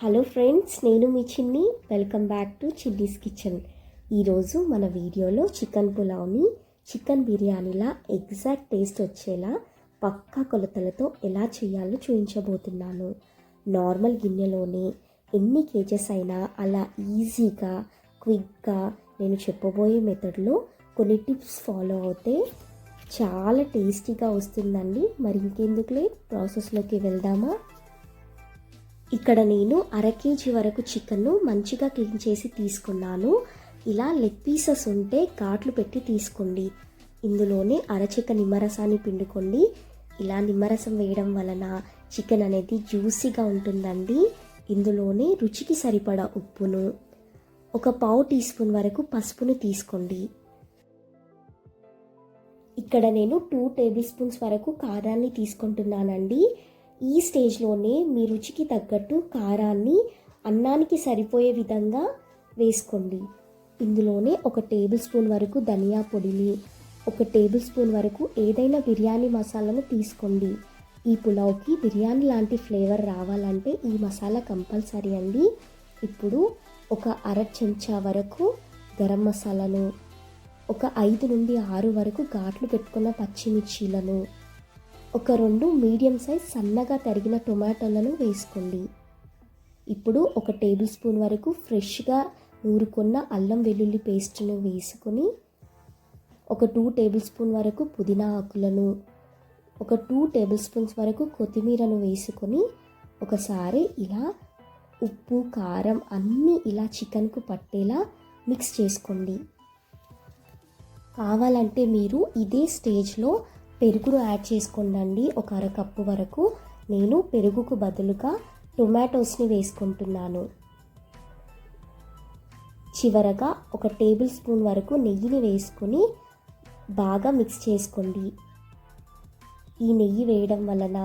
Hello friends, నేను మీ చిన్ని. Welcome back to Chinni's kitchen. ఈరోజు మన వీడియోలో చికెన్ పులావ్ని చికెన్ బిర్యానీలా ఎగ్జాక్ట్ టేస్ట్ వచ్చేలా పక్కా కొలతలతో ఎలా చేయాలో చూపించబోతున్నాను. నార్మల్ గిన్నెలోనే ఎన్ని కేజెస్ అయినా అలా ఈజీగా క్విక్గా నేను చెప్పబోయే మెథడ్లో కొన్ని టిప్స్ ఫాలో అవుతే చాలా టేస్టీగా వస్తుందండి. మరి ఇంకెందుకులే, ప్రాసెస్లోకి వెళ్దామా? ఇక్కడ నేను 1/2 కేజీ వరకు చికెన్ను మంచిగా క్లీన్ చేసి తీసుకున్నాను. ఇలా లెగ్ పీసెస్ ఉంటే ఘాట్లు పెట్టి తీసుకోండి. ఇందులోనే అరచెక్క నిమ్మరసాన్ని పిండుకోండి. ఇలా నిమ్మరసం వేయడం వలన చికెన్ అనేది జ్యూసీగా ఉంటుందండి. ఇందులోనే రుచికి సరిపడా ఉప్పును, ఒక 1/2 టీ స్పూన్ వరకు పసుపును తీసుకోండి. ఇక్కడ నేను 2 టేబుల్ స్పూన్స్ వరకు కారాన్ని తీసుకుంటున్నానండి. ఈ స్టేజ్లోనే మీ రుచికి తగ్గట్టు కారాన్ని అన్నానికి సరిపోయే విధంగా వేసుకోండి. ఇందులోనే 1 టేబుల్ స్పూన్ వరకు ధనియా పొడిని, 1 టేబుల్ స్పూన్ వరకు ఏదైనా బిర్యానీ మసాలాను తీసుకోండి. ఈ పులావ్కి బిర్యానీ లాంటి ఫ్లేవర్ రావాలంటే ఈ మసాలా కంపల్సరీ అండి. ఇప్పుడు ఒక 1/2 చెంచా వరకు గరం మసాలాను, ఒక 5 నుండి 6 వరకు ఘాట్లు పెట్టుకున్న పచ్చిమిర్చీలను, ఒక 2 మీడియం సైజ్ సన్నగా తరిగిన టొమాటోలను వేసుకోండి. ఇప్పుడు 1 టేబుల్ స్పూన్ వరకు ఫ్రెష్గా నూరుకున్న అల్లం వెల్లుల్లి పేస్ట్ను వేసుకొని, ఒక 2 టేబుల్ స్పూన్ వరకు పుదీనా ఆకులను, ఒక 2 టేబుల్ స్పూన్స్ వరకు కొత్తిమీరను వేసుకొని ఒకసారి ఇలా ఉప్పు కారం అన్నీ ఇలా చికెన్కు పట్టేలా మిక్స్ చేసుకోండి. కావాలంటే మీరు ఇదే స్టేజ్లో పెరుగును యాడ్ చేసుకోండి. ఒక 1/2 కప్పు వరకు నేను పెరుగుకు బదులుగా టొమాటోస్ని వేసుకుంటున్నాను. చివరగా 1 టేబుల్ స్పూన్ వరకు నెయ్యిని వేసుకొని బాగా మిక్స్ చేసుకోండి. ఈ నెయ్యి వేయడం వలన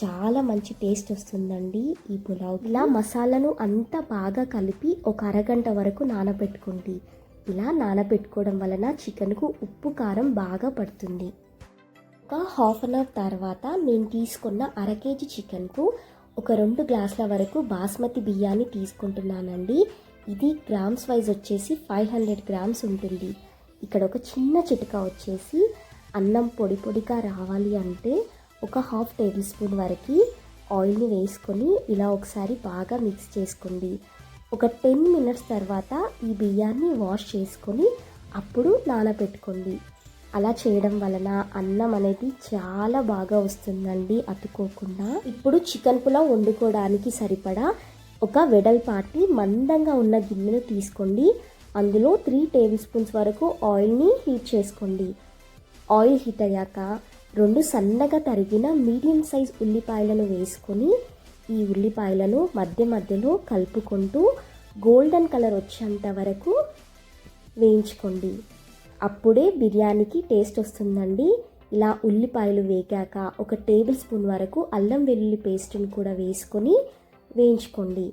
చాలా మంచి టేస్ట్ వస్తుందండి ఈ పులావ్. ఇలా మసాలాను అంతా బాగా కలిపి ఒక అరగంట వరకు నానబెట్టుకోండి. ఇలా నానబెట్టుకోవడం వలన చికెన్కు ఉప్పు కారం బాగా పడుతుంది. ఒక హాఫ్ అన్ అవర్ తర్వాత నేను తీసుకున్న 1/2 కేజీ చికెన్కు ఒక 2 గ్లాసుల వరకు బాస్మతి బియ్యాన్ని తీసుకుంటున్నానండి. ఇది గ్రామ్స్ వైజ్ వచ్చేసి 500 గ్రామ్స్ ఉంటుంది. ఇక్కడ ఒక చిన్న చిటికా వచ్చేసి అన్నం పొడి పొడిగా రావాలి అంటే ఒక 1/2 టేబుల్ స్పూన్ వరకు ఆయిల్ని వేసుకొని ఇలా ఒకసారి బాగా మిక్స్ చేసుకోండి. ఒక 10 మినిట్స్ తర్వాత ఈ బియ్యాన్ని వాష్ చేసుకొని అప్పుడు నానబెట్టుకోండి. అలా చేయడం వలన అన్నం అనేది చాలా బాగా వస్తుందండి, అతుక్కోకుండా. ఇప్పుడు చికెన్ పులావ్ వండుకోవడానికి సరిపడా ఒక వెడల్పాటి మందంగా ఉన్న గిన్నెను తీసుకోండి. అందులో 3 టేబుల్ స్పూన్స్ వరకు ఆయిల్ని హీట్ చేసుకోండి. ఆయిల్ హీట్ అయ్యాక 2 సన్నగా తరిగిన మీడియం సైజ్ ఉల్లిపాయలను వేసుకొని ఈ ఉల్లిపాయలను మధ్య మధ్యలో కలుపుకుంటూ గోల్డెన్ కలర్ వచ్చేంత వరకు వేయించుకోండి. అప్పుడే బిర్యానీకి టేస్ట్ వస్తుందండి. ఇలా ఉల్లిపాయలు వేగాక 1 టేబుల్ స్పూన్ వరకు అల్లం వెల్లుల్లి పేస్ట్ని కూడా వేసుకొని వేయించుకోండి.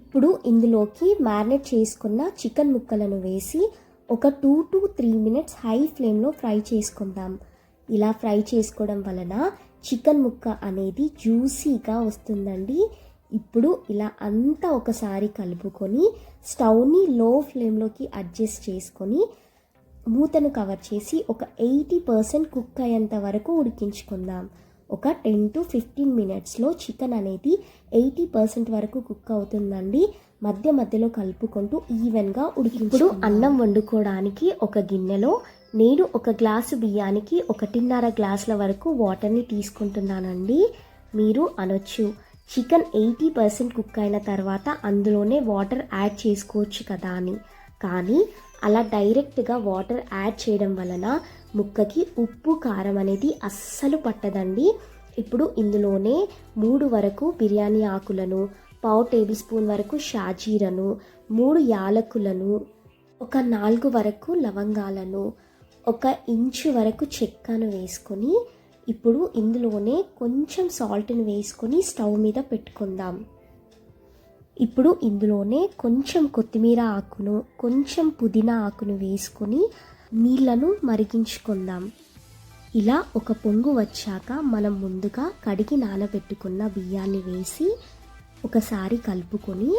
ఇప్పుడు ఇందులోకి మ్యారినేట్ చేసుకున్న చికెన్ ముక్కలను వేసి ఒక 2 to 3 మినిట్స్ హై ఫ్లేమ్లో ఫ్రై చేసుకుందాం. ఇలా ఫ్రై చేసుకోవడం వలన చికెన్ ముక్క అనేది జ్యూసీగా వస్తుందండి. ఇప్పుడు ఇలా అంతా ఒకసారి కలుపుకొని స్టవ్ని లో ఫ్లేమ్లోకి అడ్జస్ట్ చేసుకొని మూతను కవర్ చేసి ఒక 80% కుక్ అయ్యేంత వరకు ఉడికించుకుందాం. ఒక 10 to 15 మినిట్స్లో చికెన్ అనేది 80% వరకు కుక్ అవుతుందండి. మధ్య మధ్యలో కలుపుకుంటూ ఈవెన్గా ఇప్పుడు అన్నం వండుకోవడానికి ఒక గిన్నెలో నేను 1 గ్లాసు బియ్యానికి 1.5 గ్లాసుల వరకు వాటర్ని తీసుకుంటున్నానండి. మీరు అనొచ్చు, చికెన్ 80% కుక్ అయిన తర్వాత అందులోనే వాటర్ యాడ్ చేసుకోవచ్చు కదా అని. కానీ అలా డైరెక్ట్గా వాటర్ యాడ్ చేయడం వలన ముక్కకి ఉప్పు కారం అనేది అస్సలు పట్టదండి. ఇప్పుడు ఇందులోనే 3 వరకు బిర్యానీ ఆకులను, 1/2 టేబుల్ స్పూన్ వరకు షాజీరను, 3 యాలకులను, ఒక 4 వరకు లవంగాలను, 1 ఇంచు వరకు చెక్కను వేసుకొని ఇప్పుడు ఇందులోనే కొంచెం సాల్ట్ని వేసుకొని స్టవ్ మీద పెట్టుకుందాం. ఇప్పుడు ఇందులోనే కొంచెం కొత్తిమీర ఆకును, కొంచెం పుదీనా ఆకును వేసుకొని నీళ్లను మరిగించుకుందాం. ఇలా ఒక పొంగు వచ్చాక మనం ముందుగా కడిగి నానబెట్టుకున్న బియ్యాన్ని వేసి ఒకసారి కలుపుకొని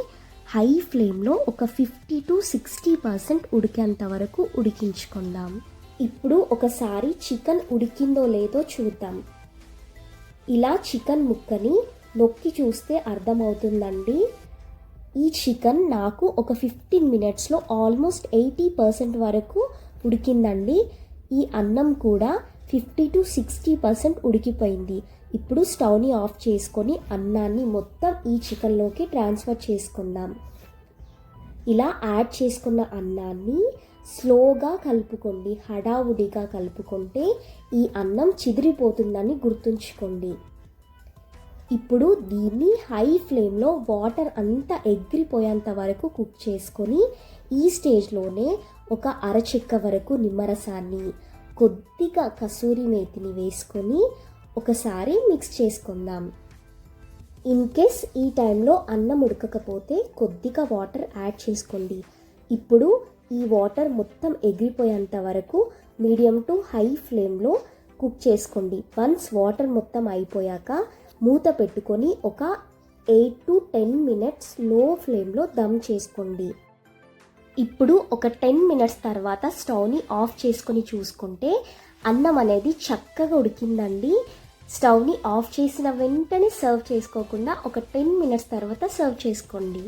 హై ఫ్లేమ్లో ఒక 50 to 60% ఉడికేంత వరకు ఉడికించుకుందాం. ఇప్పుడు ఒకసారి చికెన్ ఉడికిందో లేదో చూద్దాం. ఇలా చికెన్ ముక్కని నొక్కి చూస్తే అర్థమవుతుందండి. ఈ చికెన్ నాకు ఒక 15 మినిట్స్లో ఆల్మోస్ట్ 80% వరకు ఉడికిందండి. ఈ అన్నం కూడా 50 to 60% ఉడికిపోయింది. ఇప్పుడు స్టవ్ని ఆఫ్ చేసుకొని అన్నాన్ని మొత్తం ఈ చికెన్లోకి ట్రాన్స్ఫర్ చేసుకుందాం. ఇలా యాడ్ చేసుకున్న అన్నాన్ని స్లోగా కలుపుకోండి. హడావుడిగా కలుపుకుంటే ఈ అన్నం చిదిరిపోతుందని గుర్తుంచుకోండి. ఇప్పుడు దీన్ని హై ఫ్లేమ్లో వాటర్ అంతా ఎగిరిపోయేంత వరకు కుక్ చేసుకొని ఈ స్టేజ్లోనే ఒక అరచెక్క వరకు నిమ్మరసాన్ని, కొద్దిగా కసూరి మేతిని వేసుకొని ఒకసారి మిక్స్ చేసుకుందాం. ఇన్ కేస్ ఈ టైంలో అన్నం ఉడకకపోతే కొద్దిగా వాటర్ యాడ్ చేసుకోండి. ఇప్పుడు ఈ వాటర్ మొత్తం ఎగిరిపోయేంత వరకు మీడియం టు హై ఫ్లేమ్లో కుక్ చేసుకోండి. వన్స్ వాటర్ మొత్తం అయిపోయాక మూత పెట్టుకొని ఒక 8 to 10 మినిట్స్ లో ఫ్లేమ్లో దమ్ చేసుకోండి. ఇప్పుడు ఒక 10 మినిట్స్ తర్వాత స్టవ్ని ఆఫ్ చేసుకొని చూసుకుంటే అన్నం అనేది చక్కగా ఉడికిందండి. స్టవ్ని ఆఫ్ చేసిన వెంటనే సర్వ్ చేసుకోకుండా ఒక 10 మినిట్స్ తర్వాత సర్వ్ చేసుకోండి.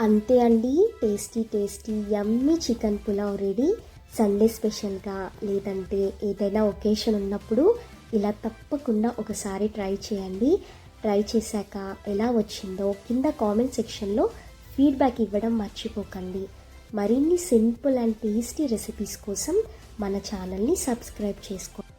అంతే అండి, టేస్టీ యమ్మీ చికెన్ పులావ్ రెడీ. సండే స్పెషల్గా లేదంటే ఏదైనా ఒకేషన్ ఉన్నప్పుడు ఇలా తప్పకుండా ఒకసారి ట్రై చేయండి. ట్రై చేశాక ఎలా వచ్చిందో కింద కామెంట్ సెక్షన్లో ఫీడ్బ్యాక్ ఇవ్వడం మర్చిపోకండి. మరిన్ని సింపుల్ అండ్ టేస్టీ రెసిపీస్ కోసం మన ఛానల్ని సబ్స్క్రైబ్ చేసుకోండి.